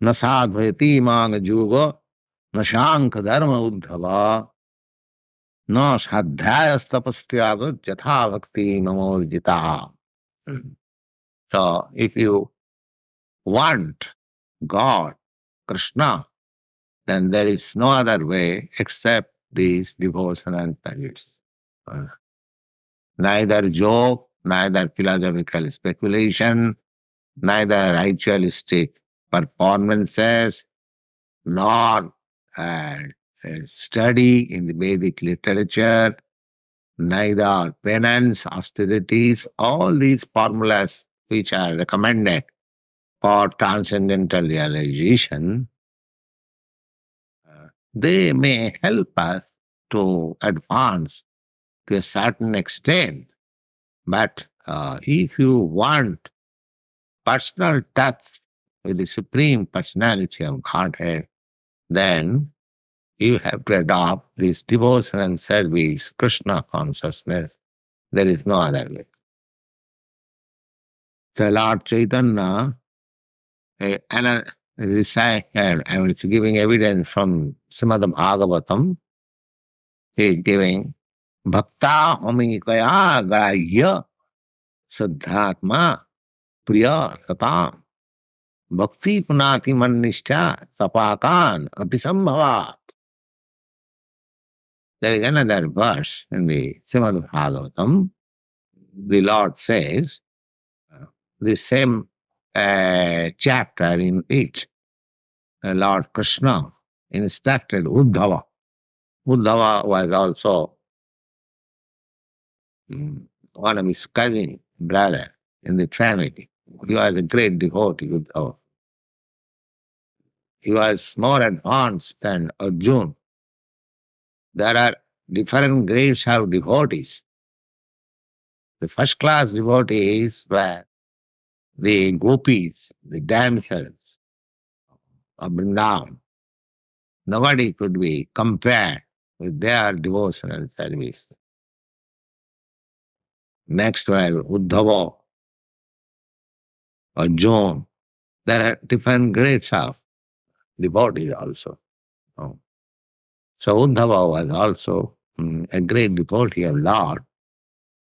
na sadhvayati māṅa yoga, na shaṅkha dharma uddhava, na sadhyāyas tapastyaga yatha bhakti mamorjita. So, if you want God, Kṛṣṇa, then there is no other way except these devotional studies. Neither joke, neither philosophical speculation, neither ritualistic performances, nor study in the Vedic literature, neither penance, austerities, all these formulas which are recommended for transcendental realization, they may help us to advance to a certain extent. But if you want personal touch with the Supreme Personality of Godhead, then you have to adopt this devotion and service, Kṛṣṇa consciousness. There is no other way. So Lord Chaitanya, I was giving evidence from Srimad Bhagavatam. He is giving Bhakta Homikaya Grahya Siddhatma Priya Satam Bhakti Punati Manishcha Sapakan Apisambhavat. There is another verse in the Srimad Bhagavatam. The Lord says, the same chapter in it, Lord Kṛṣṇa instructed Uddhava. Uddhava was also one of his cousin brother in the family. He was a great devotee, Uddhava. He was more advanced than Arjuna. There are different grades of devotees. The first class devotees were the gopis, the damsels of Vrindavan. Nobody could be compared with their devotional service. Next were Uddhava, Arjuna. There are different grades of devotees also. So Uddhava was also a great devotee of Lord,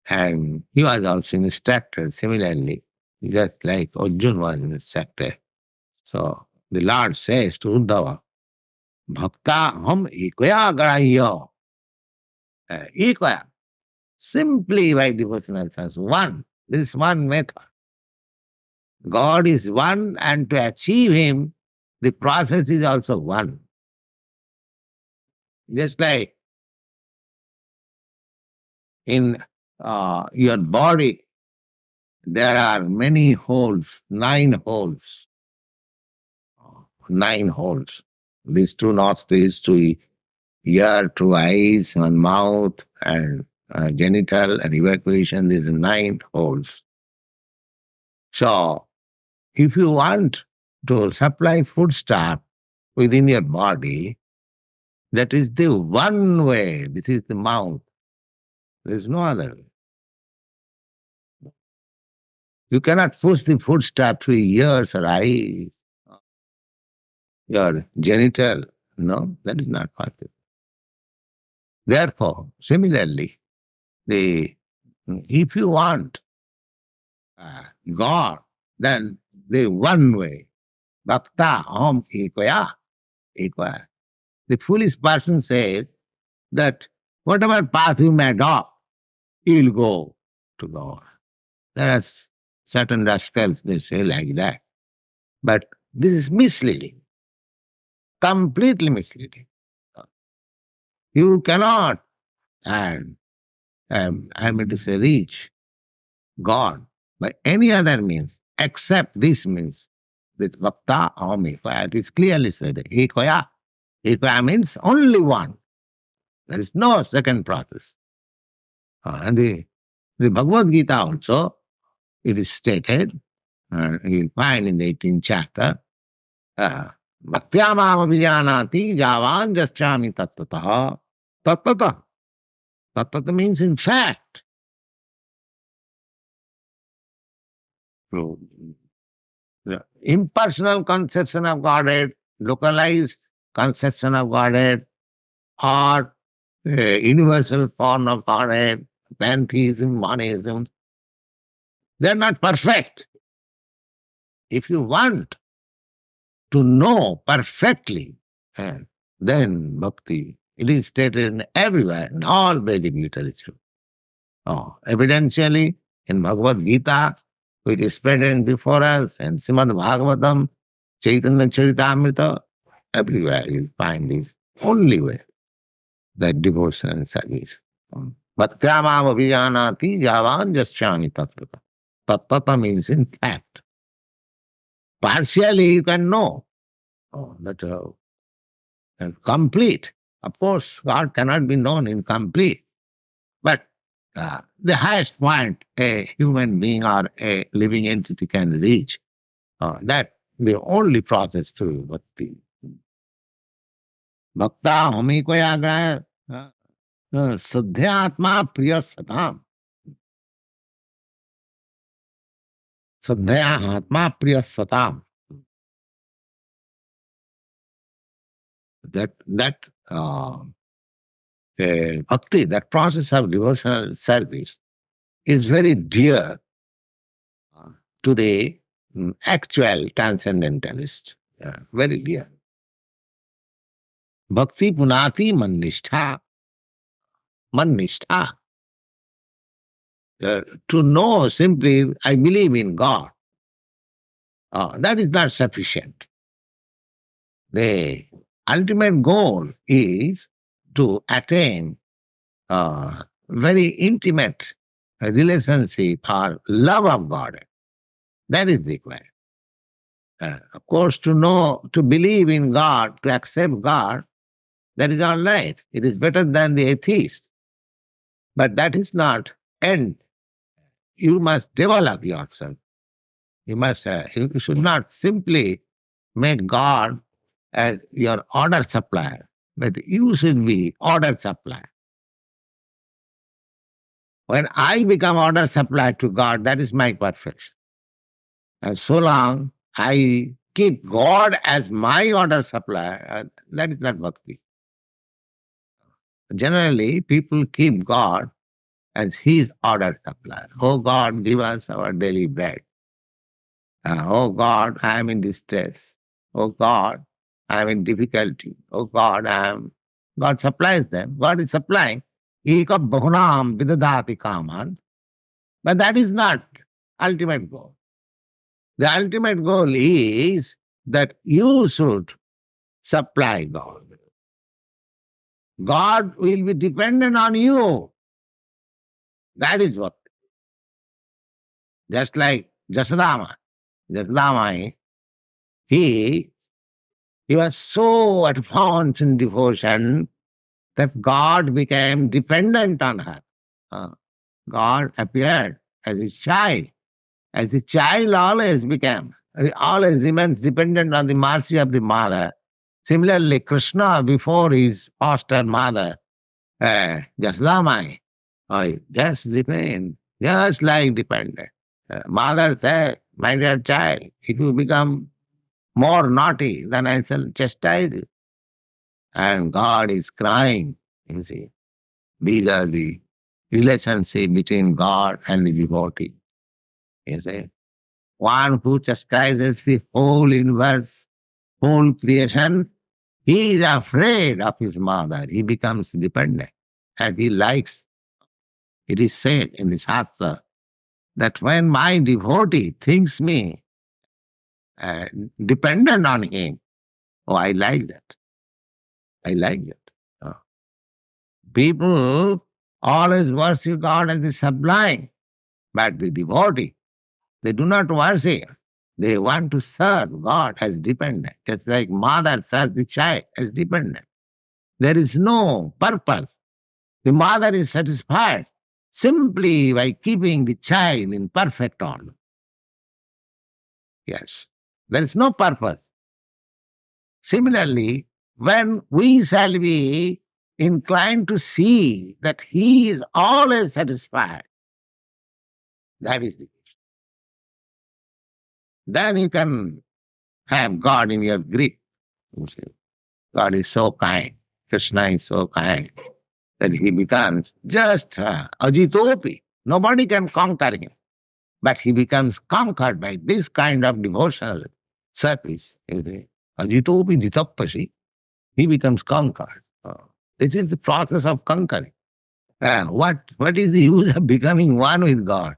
and he was also instructed similarly, just like Arjuna was instructed. So the Lord says to Uddhava, Bhakta ham ekaya grahya. Ekaya. Simply by devotional sense. One. There is one method. God is one, and to achieve Him, the process is also one. Just like in your body, there are many holes, 9 holes. 9 holes. These 2 nostrils, 2 ear, 2 eyes, 1 mouth, and genital and evacuation. These are 9 holes. So, if you want to supply foodstuff within your body, that is the one way. This is the mouth. There is no other way. You cannot push the foodstuff to your ears or eyes, your genital. No, that is not possible. Therefore, similarly, if you want God, then the one way, bhakta om ekaya, ekaya. The foolish person says that whatever path you may adopt, you will go to God. There are certain rascals, they say like that. But this is misleading, completely misleading. You cannot, and I mean to say, reach God by any other means except this means, with bhakta om ekaya. It is clearly said, ekaya. Ekaya means only one. There is no second process. And the Bhagavad Gita also, it is stated, you will find in the 18th chapter, Bhaktya māma vijanati jāvān jaschāmi tattataha. Tattata. Tattata means in fact. So, The impersonal conception of Godhead, localized conception of Godhead, or universal form of Godhead, pantheism, monism, they are not perfect. If you want to know perfectly, then bhakti, it is stated everywhere, in all Vedic literature. Evidentially, in Bhagavad Gita, which is present before us, and Srimad Bhagavatam, Chaitanya Charitamrita, everywhere you find this only way, that devotion and service. Bhaktyamam abhijanati javan jasyami tattva. Tattva means in fact. Partially you can know. But complete. Of course, God cannot be known in complete. But the highest point a human being or a living entity can reach, that the only process through bhakti. Bhakta hami koyagraya sadhyatma priya satam. Sadhyatma priya satam. That bhakti, that process of devotional service, is very dear to the actual transcendentalist. Very dear. Bhakti punati mannishtha. Mannishtha. To know simply, I believe in God, that is not sufficient. The ultimate goal is to attain very intimate relationship or love of God. That is required. Of course, to know, to believe in God, to accept God, that is all right. It is better than the atheist. But that is not end. You must develop yourself. You must. You should not simply make God as your order supplier, but you should be order supplier. When I become order supplier to God, that is my perfection. And so long I keep God as my order supplier, that is not bhakti. Generally, people keep God as his order supplier. Oh God, give us our daily bread. Oh God, I am in distress. Oh God, I am in difficulty. Oh God, God supplies them. God is supplying. Eka bhunam vidadati kaman. But that is not ultimate goal. The ultimate goal is that you should supply God. God will be dependent on you. That is what. Just like Jasodama. Jasodama, he was so advanced in devotion that God became dependent on her. God appeared as a child. As a child always remains dependent on the mercy of the mother. Similarly, Kṛṣṇa, before his foster mother, Jasodama, just remained just like dependent. Mother said, my dear child, if you become more naughty, then I shall chastise you. And God is crying, you see. These are the relationship between God and the devotee. You see. One who chastises the whole universe, whole creation, he is afraid of his mother. He becomes dependent. And he likes. It is said in the Shastra that when my devotee thinks me dependent on him, I like that. I like that. People always worship God as the sublime, but the devotee, they do not worship. They want to serve God as dependent, just like mother serves the child as dependent. There is no purpose. The mother is satisfied simply by keeping the child in perfect order. Yes, there is no purpose. Similarly, when we shall be inclined to see that he is always satisfied, that is the then you can have God in your grip. You see. God is so kind. Kṛṣṇa is so kind that he becomes just ajitopi. Nobody can conquer him. But he becomes conquered by this kind of devotional service. You see. Ajitopi jitappasi. He becomes conquered. This is the process of conquering. What is the use of becoming one with God?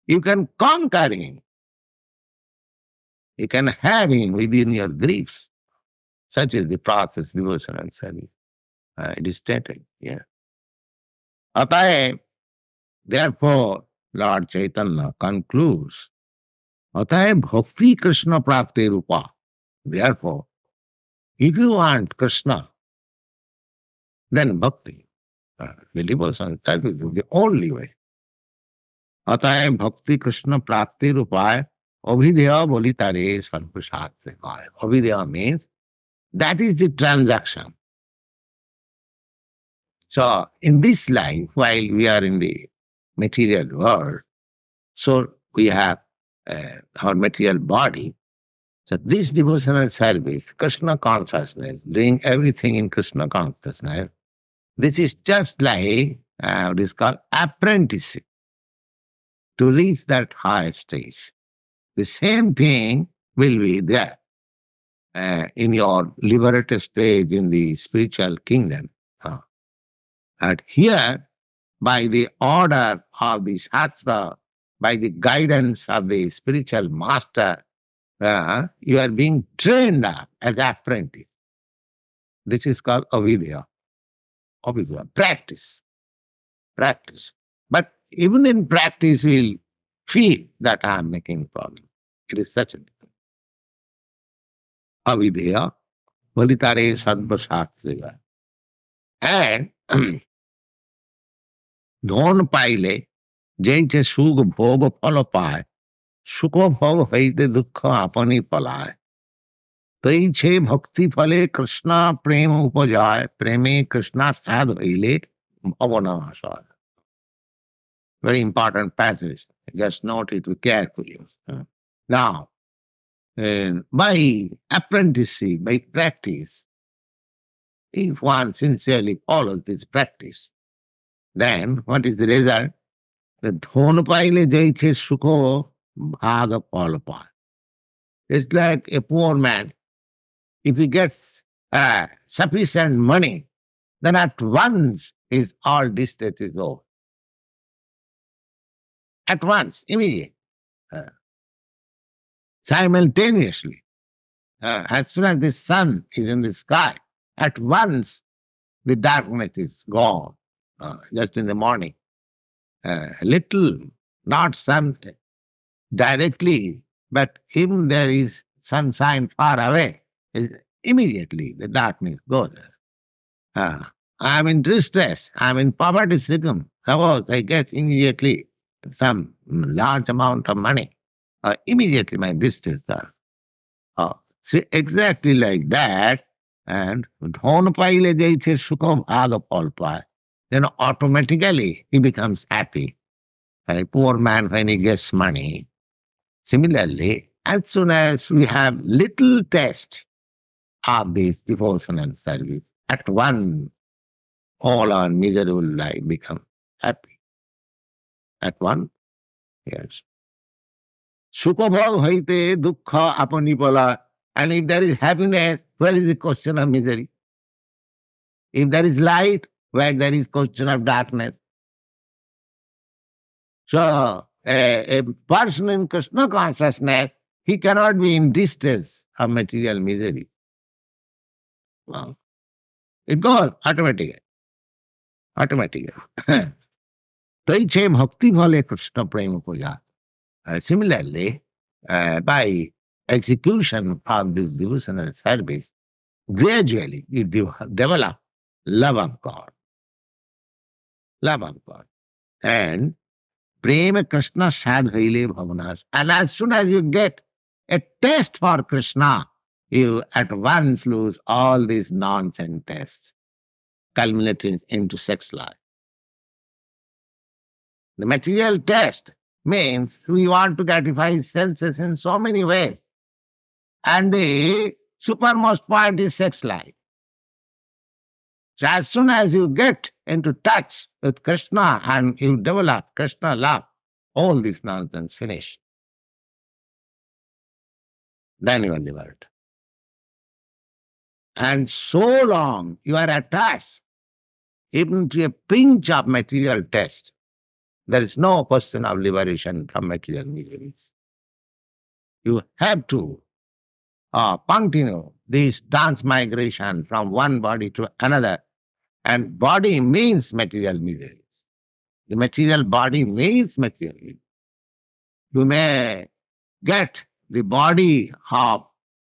You can conquer him. You can have him within your griefs. Such is the process, devotional service. It is stated here. Atayeb, therefore, Lord Chaitanya concludes, Atayeb bhakti Kṛṣṇa prapte rupa. Therefore, if you want Kṛṣṇa, then bhakti, the devotional service is the only way. Atayeb bhakti Kṛṣṇa prapte rupa, abhidaya bolitare sarvashatse. Abhidaya means that is the transaction. So, in this life, while we are in the material world, so we have our material body. So, this devotional service, Kṛṣṇa consciousness, doing everything in Kṛṣṇa consciousness, this is just like what is called apprenticeship to reach that higher stage. The same thing will be there in your liberated stage in the spiritual kingdom. And here, by the order of the Shastra, by the guidance of the spiritual master, you are being trained up as apprentice. This is called avidya. Avidya, practice. Practice. But even in practice, we'll feel that I am making problem. It is such a thing. Avidya, valitare sarvashastriva. And ধন পাইলে যেইছে সুখ ভোগ ফল পায়, সুখ ভোগ হইতে দুঃখ আপনি পলায়, তৈছে ভক্তি ফলে কৃষ্ণা প্রেম উপজায়, প্রেমে কৃষ্ণা সাধ হইলে ভবনাশয়. Very important passage. Just note it carefully. Now, by apprenticeship, by practice, if one sincerely follows this practice, then what is the result? The dhon paile jaiche sukho bhaga phala paয়. It's like a poor man. If he gets sufficient money, then at once his all distress is over. At once, immediately, simultaneously. As soon as the sun is in the sky, at once the darkness is gone. Just in the morning. Little, not sun directly, but even there is sunshine far away, immediately the darkness goes. I am in distress, I am in poverty stricken. Suppose I get immediately some large amount of money, immediately my distress goes. See, exactly like that, and dhon paile jaiche sukho bhaga phala paয়. Then automatically he becomes happy. A poor man when he gets money. Similarly, as soon as we have little taste of this devotional service, at once all our miserable life becomes happy. At once, yes. Sukha bhog hoite dukkha apani pala. And if there is happiness, where is the question of misery? If there is light, where there is question of darkness. So, a person in Kṛṣṇa consciousness, he cannot be in distress of material misery. Well, it goes automatically. Automatically. Taiche bhakti phale Kṛṣṇa prema puja. Similarly, by execution of this devotional service, gradually you develop love of God. Love of God. And prema Kṛṣṇa sadh haile bhavanas. And as soon as you get a taste for Kṛṣṇa, you at once lose all these nonsense tastes, culminating into sex life. The material taste means we want to gratify senses in so many ways. And the supermost point is sex life. So as soon as you get into touch with Kṛṣṇa and you develop Kṛṣṇa love, all this nonsense finish. Then you are liberate. And so long you are attached even to a pinch of material taste, there is no question of liberation from material miseries. You have to continue this transmigration from one body to another. And body means material miseries. The material body means material miseries. You may get the body of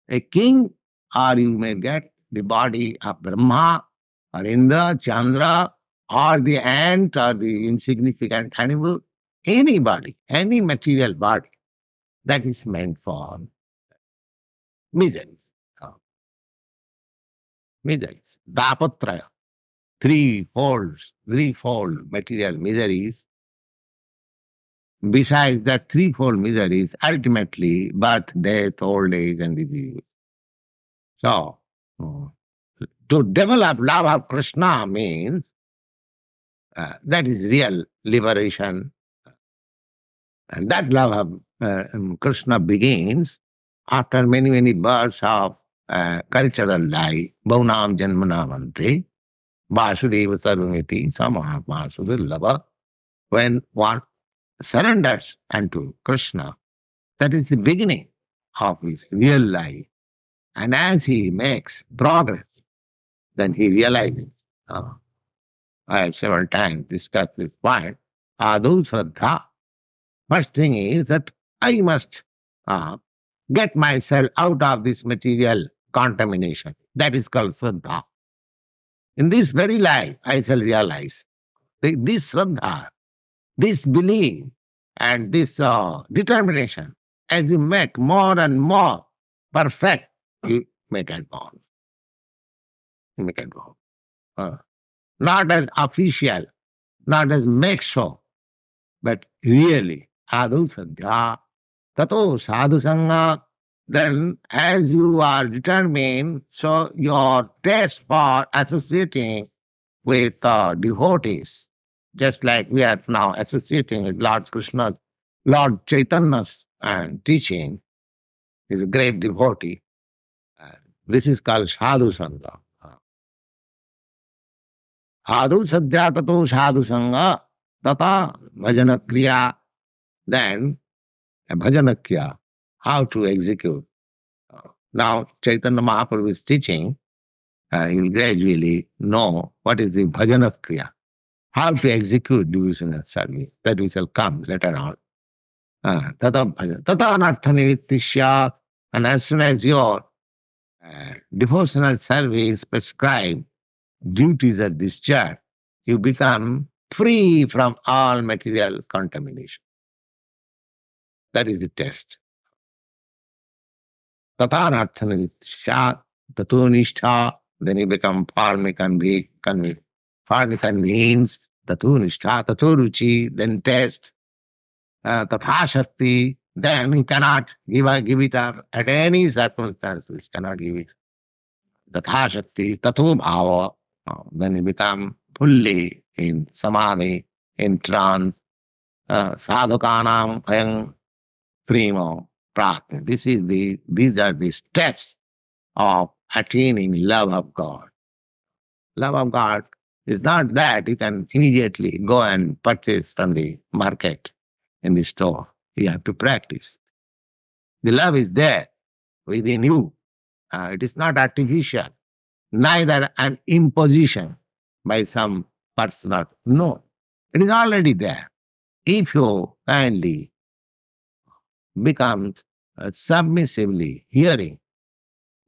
a king, or you may get the body of Brahma, or Indra, Chandra, or the ant, or the insignificant animal. Any body, any material body, that is meant for miseries. Miseries. Dapatraya. Threefold material miseries. Besides that threefold miseries, ultimately birth, death, old age, and disease. So, to develop love of Kṛṣṇa means that is real liberation. And that love of Kṛṣṇa begins after many, many births of cultural life. Bhaunam janmanamante, Vasudeva sarvamiti, sa-mahātmā sudurlabha. When one surrenders unto Kṛṣṇa, that is the beginning of his real life. And as he makes progress, then he realizes, I have several times discussed this point, dṛḍha-vratāḥ. First thing is that I must get myself out of this material contamination. That is called sraddha. In this very life, I shall realize this sraddha, this belief, and this determination, as you make more and more perfect, you make advance. You make advance. Not as official, not as make show, but really, ādhu-sadhya, tato sadhu-sangha. Then, as you are determined, so your taste for associating with devotees, just like we are now associating with Lord Kṛṣṇa, Lord Chaitanya's teaching, is a great devotee. This is called sadhu-sangha. Ādhu-sadhya tato sadhu-sangha tata bhajana-kriya. Then, a bhajana-kriya, how to execute. Now, Chaitanya Mahaprabhu is teaching, you will gradually know what is the bhajana-kriya, how to execute devotional service. That we shall come later on. Tata anartha-nivrittishya. And as soon as your devotional service prescribed duties are discharged, you become free from all material contamination. That is the test. Tatanartha-nivrittishya, tato nishtha. Then you become farmik convinced. Tato nishtha, tato ruchi. Then test. Tatha-shakti. Then you cannot give it up at any circumstances. Cannot give it. Tatha-shakti, tato bhava. Then you become fully in samadhi, in trance. Sadhukanam ayam primo prārthayante. These are the steps of attaining love of God. Love of God is not that you can immediately go and purchase from the market, in the store. You have to practice. The love is there within you. It is not artificial, neither an imposition by some person. No, it is already there. If you kindly become submissively hearing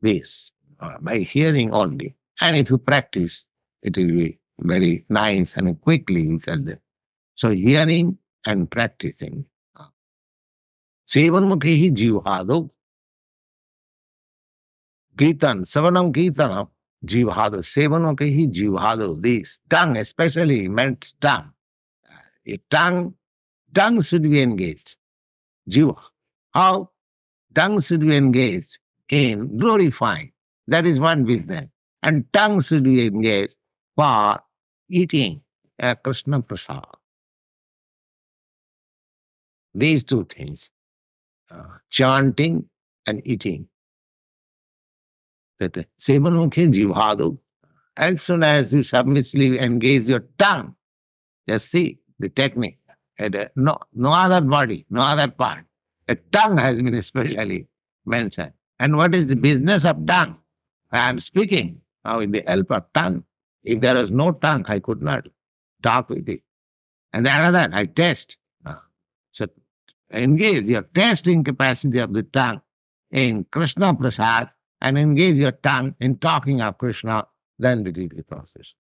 this, by hearing only, and if you practice, it will be very nice and quickly you shall do. So hearing and practicing. Sevanmukhi jivhado. Kirtan, savanam kirtanam, jivhado. Sevanmukhi jivhado. This tongue, especially meant tongue. A tongue tongue should be engaged. Jiva. How? Tongue should be engaged in glorifying. That is one business. And tongue should be engaged for eating a Kṛṣṇa prasad. These two things, chanting and eating. That sevanokhe jivhādu. As soon as you submissively engage your tongue, just see the technique. And, no other body, no other part. The tongue has been especially mentioned. And what is the business of tongue? I am speaking now with the help of tongue. If there was no tongue, I could not talk with it. And the another, I taste. So engage your tasting capacity of the tongue in Kṛṣṇa prasad and engage your tongue in talking of Kṛṣṇa, then the divi process.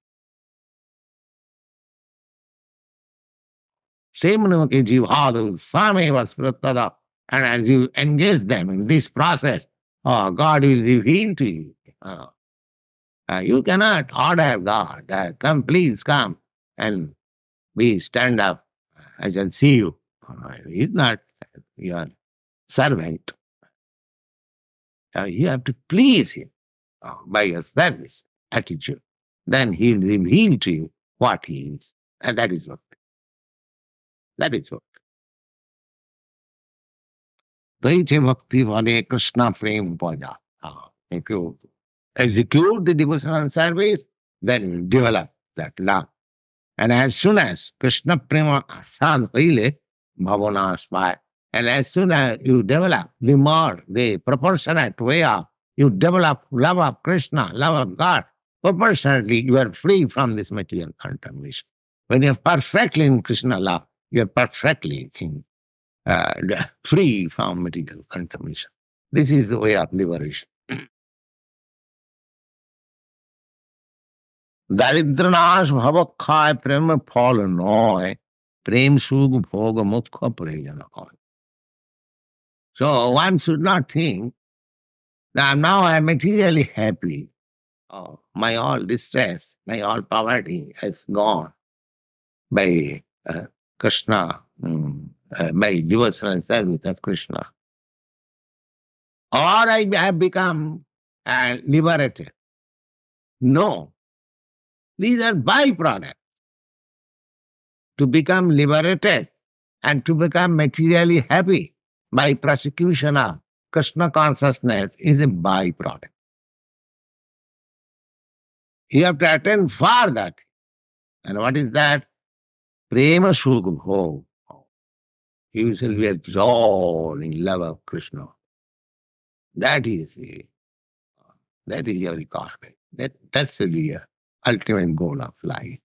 Semanukhe jivhādu sameva smritada. And as you engage them in this process, God will reveal to you. You cannot order God, come, please come, and we stand up, I shall see you. He is not your servant. You have to please him by your service attitude. Then he will reveal to you what he is. And that is what. That is what. Taite bhakti vade Kṛṣṇa prem paja. If you execute the devotional service, then you will develop that love. And as soon as Kṛṣṇa prema asad hoile bhavanas by, and as soon as you develop the more, the proportionate way of, you develop love of Kṛṣṇa, love of God, proportionately you are free from this material contamination. When you are perfectly in Kṛṣṇa love, you are perfectly free from material contamination. This is the way of liberation. Daridra-nash bhava-khay prema phal noy, prem sugh bhoga mukha prayana hoy. So one should not think that now I am materially happy. My all distress, my all poverty has gone by Kṛṣṇa, by devotional service of Kṛṣṇa. Or I have become liberated. No. These are byproducts. To become liberated and to become materially happy by prosecution of Kṛṣṇa consciousness is a byproduct. You have to attend for that. And what is that? Prema sugh bhoga. You shall be absorbed in love of Kṛṣṇa. That is your requirement. That's the ultimate goal of life.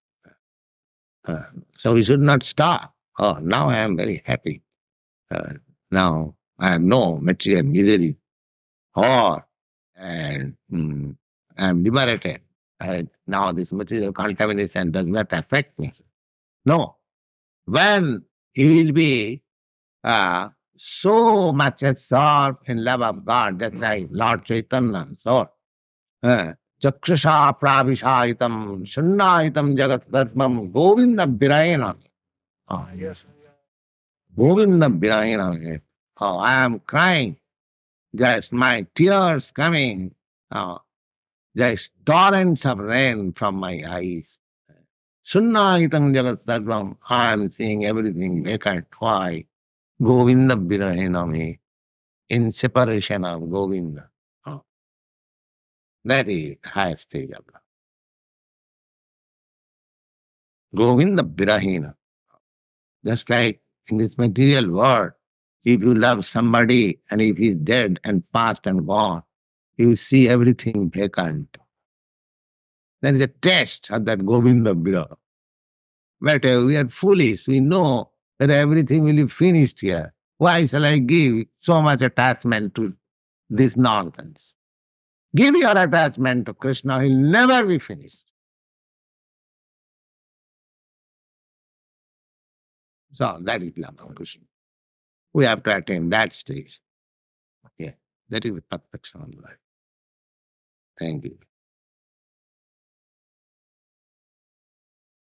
So we should not stop. Now I am very happy. Now I have no material misery. Or I am liberated. Now this material contamination does not affect me. No. When you will be so much absorbed in love of God, just like Lord Chaitanya, so Chakshusha pravishayitam shunnāyitam jagat dharmam govinda virayana. Yes. Govinda virayana. I am crying. Just my tears coming. Just torrents of rain from my eyes. Shunnāyitam jagat dharmam. I am seeing everything vacant. Why? Govinda virayana. In separation of Govinda. That is the highest stage of love. Govinda virahina. Just like in this material world, if you love somebody and if he is dead and past and gone, you see everything vacant. That is a test of that Govinda viraha. But we are foolish. We know that everything will be finished here. Why shall I give so much attachment to this nonsense? Give your attachment to Kṛṣṇa, he will never be finished. So that is love of Kṛṣṇa. We have to attain that stage. Yeah, that is the perfection of life. Thank you.